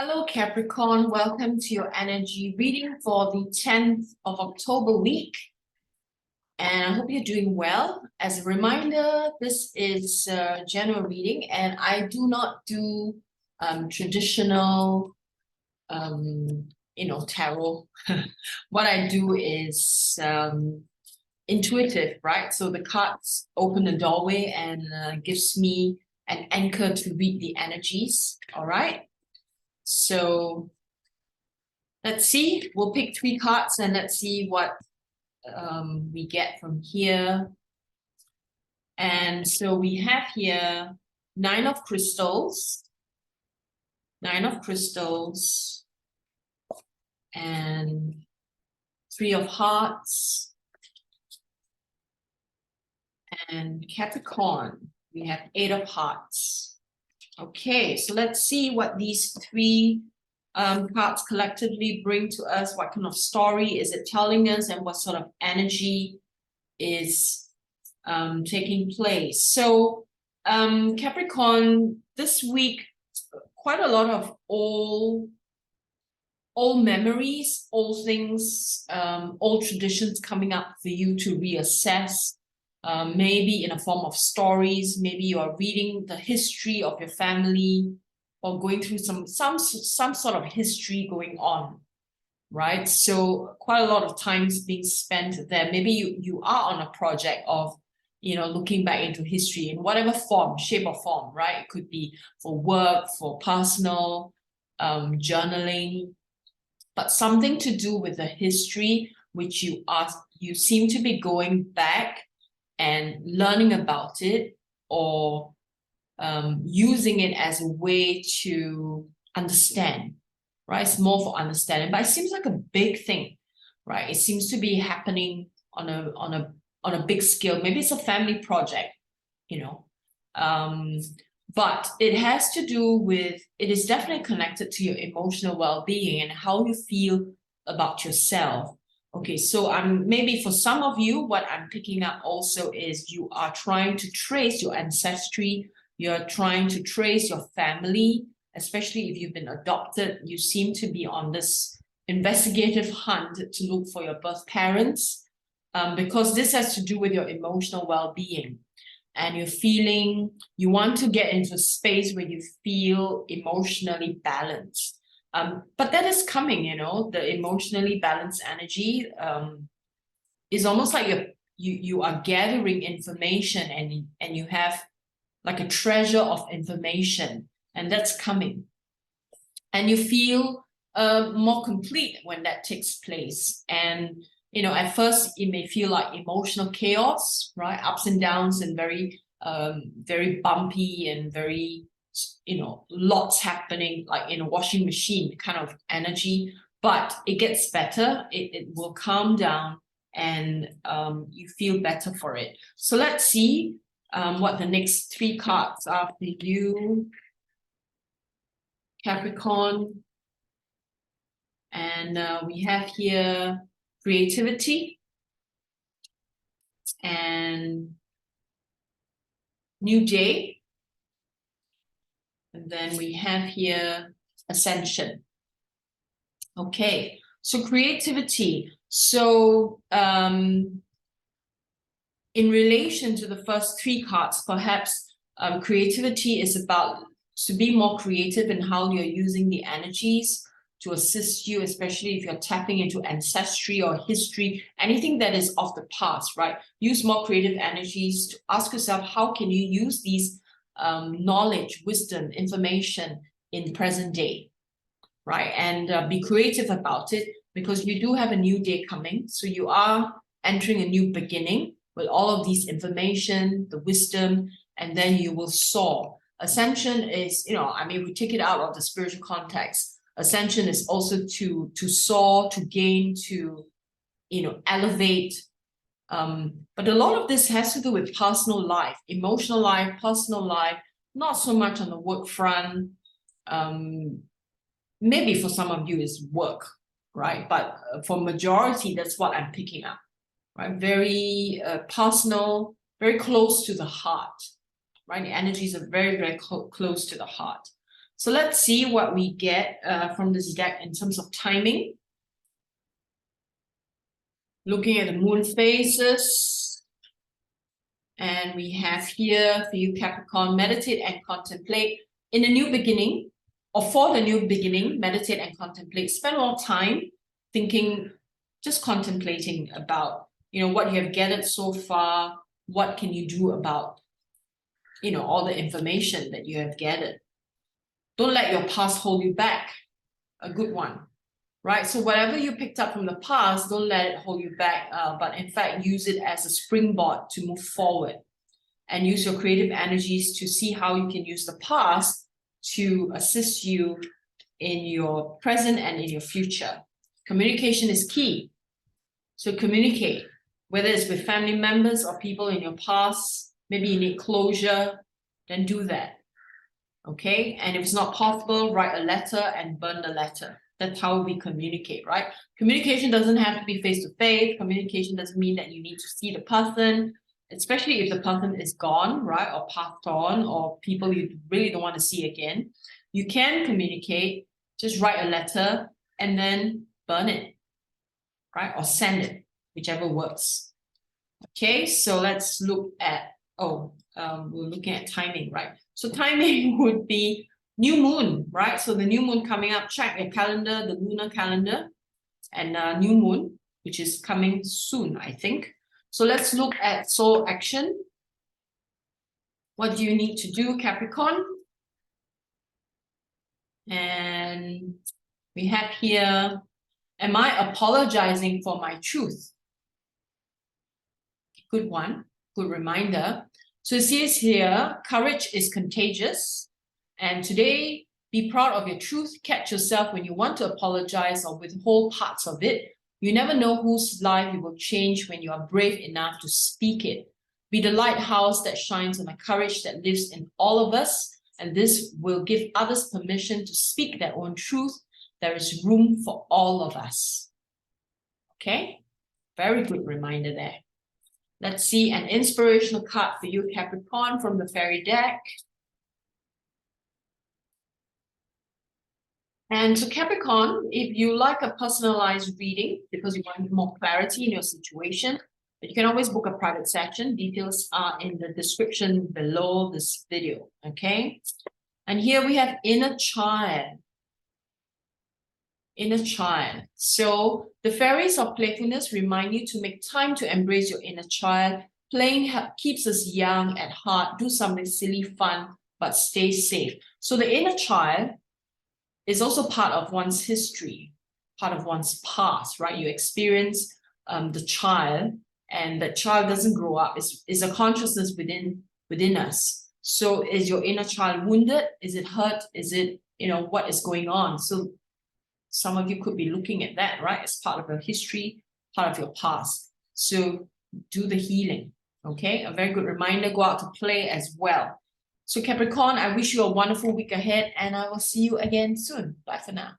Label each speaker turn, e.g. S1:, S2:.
S1: Hello, Capricorn. Welcome to your energy reading for the 10th of October week. And I hope you're doing well. As a reminder, this is a general reading, and I do not do traditional, tarot. What I do is intuitive, right? So the cards open the doorway and gives me an anchor to read the energies, all right? So let's see, we'll pick 3 cards and let's see what we get from here. And so we have here 9 of crystals, 9 of crystals, and 3 of hearts, and Capricorn, we have 8 of hearts. Okay, so let's see what these 3 cards collectively bring to us. What kind of story is it telling us, and what sort of energy is taking place? So Capricorn, this week, quite a lot of old memories, old things, old traditions coming up for you to reassess. Maybe in a form of stories. Maybe you are reading the history of your family, or going through some sort of history going on, right? So quite a lot of times being spent there. Maybe you are on a project of, looking back into history in whatever form, shape or form, right? It could be for work, for personal, journaling, but something to do with the history, which you seem to be going back and learning about it, or using it as a way to understand, right? It's more for understanding, but it seems like a big thing, right? It seems to be happening on a big scale. Maybe it's a family project, but it has to do with, it is definitely connected to your emotional well-being and how you feel about yourself. Okay, so maybe for some of you, what I'm picking up also is you are trying to trace your ancestry. You're trying to trace your family, especially if you've been adopted. You seem to be on this investigative hunt to look for your birth parents, because this has to do with your emotional well-being. And you want to get into a space where you feel emotionally balanced. But that is coming, the emotionally balanced energy is almost like you are gathering information, and you have like a treasure of information, and that's coming. And you feel more complete when that takes place. And, at first it may feel like emotional chaos, right? Ups and downs, and very, very bumpy, and very, lots happening, like in a washing machine kind of energy. But it gets better. It will calm down, and you feel better for it. So let's see what the next 3 cards are for you, Capricorn. And we have here creativity and new day. And then we have here ascension. Okay, so creativity. So in relation to the first 3 cards, perhaps creativity is about to be more creative in how you're using the energies to assist you, especially if you're tapping into ancestry or history, anything that is of the past, right? Use more creative energies to ask yourself, how can you use these knowledge, wisdom, information in present day, right? And be creative about it, because you do have a new day coming. So you are entering a new beginning with all of these information, the wisdom, and then you will soar. Ascension is, we take it out of the spiritual context. Ascension is also to soar, to gain, to, elevate. But a lot of this has to do with personal life, emotional life, personal life, not so much on the work front. Maybe for some of you is work, right? But for majority, that's what I'm picking up, right? Very personal, very close to the heart, right? The energies are very, very close to the heart. So let's see what we get from this deck in terms of timing. Looking at the moon phases. And we have here for you, Capricorn, meditate and contemplate. In a new beginning, or for the new beginning, meditate and contemplate. Spend a lot of time thinking, just contemplating about, what you have gathered so far. What can you do about, all the information that you have gathered? Don't let your past hold you back. A good one, right? So whatever you picked up from the past, don't let it hold you back, but in fact, use it as a springboard to move forward and use your creative energies to see how you can use the past to assist you in your present and in your future. Communication is key. So communicate, whether it's with family members or people in your past. Maybe you need closure, then do that. Okay, and if it's not possible, write a letter and burn the letter. That's how we communicate, right? Communication doesn't have to be face-to-face. Communication doesn't mean that you need to see the person, especially if the person is gone, right? Or passed on, or people you really don't want to see again. You can communicate, just write a letter and then burn it, right? Or send it, whichever works. Okay, so let's look at, we're looking at timing, right? So timing would be new moon, right? So the new moon coming up, check your calendar, the lunar calendar, and new moon, which is coming soon, I think. So let's look at soul action. What do you need to do, Capricorn? And we have here, am I apologizing for my truth? Good one, good reminder. So it says here, courage is contagious. And today, be proud of your truth. Catch yourself when you want to apologize or withhold parts of it. You never know whose life you will change when you are brave enough to speak it. Be the lighthouse that shines on the courage that lives in all of us. And this will give others permission to speak their own truth. There is room for all of us. Okay? Very good reminder there. Let's see an inspirational card for you, Capricorn, from the fairy deck. And so Capricorn, if you like a personalized reading because you want more clarity in your situation, you can always book a private session. Details are in the description below this video, okay? And here we have inner child. Inner child. So the fairies of playfulness remind you to make time to embrace your inner child. Playing keeps us young at heart. Do something silly, fun, but stay safe. So the inner child is also part of one's history, part of one's past, right? You experience the child, and the child doesn't grow up. It's a consciousness within us. So is your inner child wounded? Is it hurt? Is it, what is going on? So some of you could be looking at that, right? As part of your history, part of your past. So do the healing, okay? A very good reminder, go out to play as well. So Capricorn, I wish you a wonderful week ahead, and I will see you again soon. Bye for now.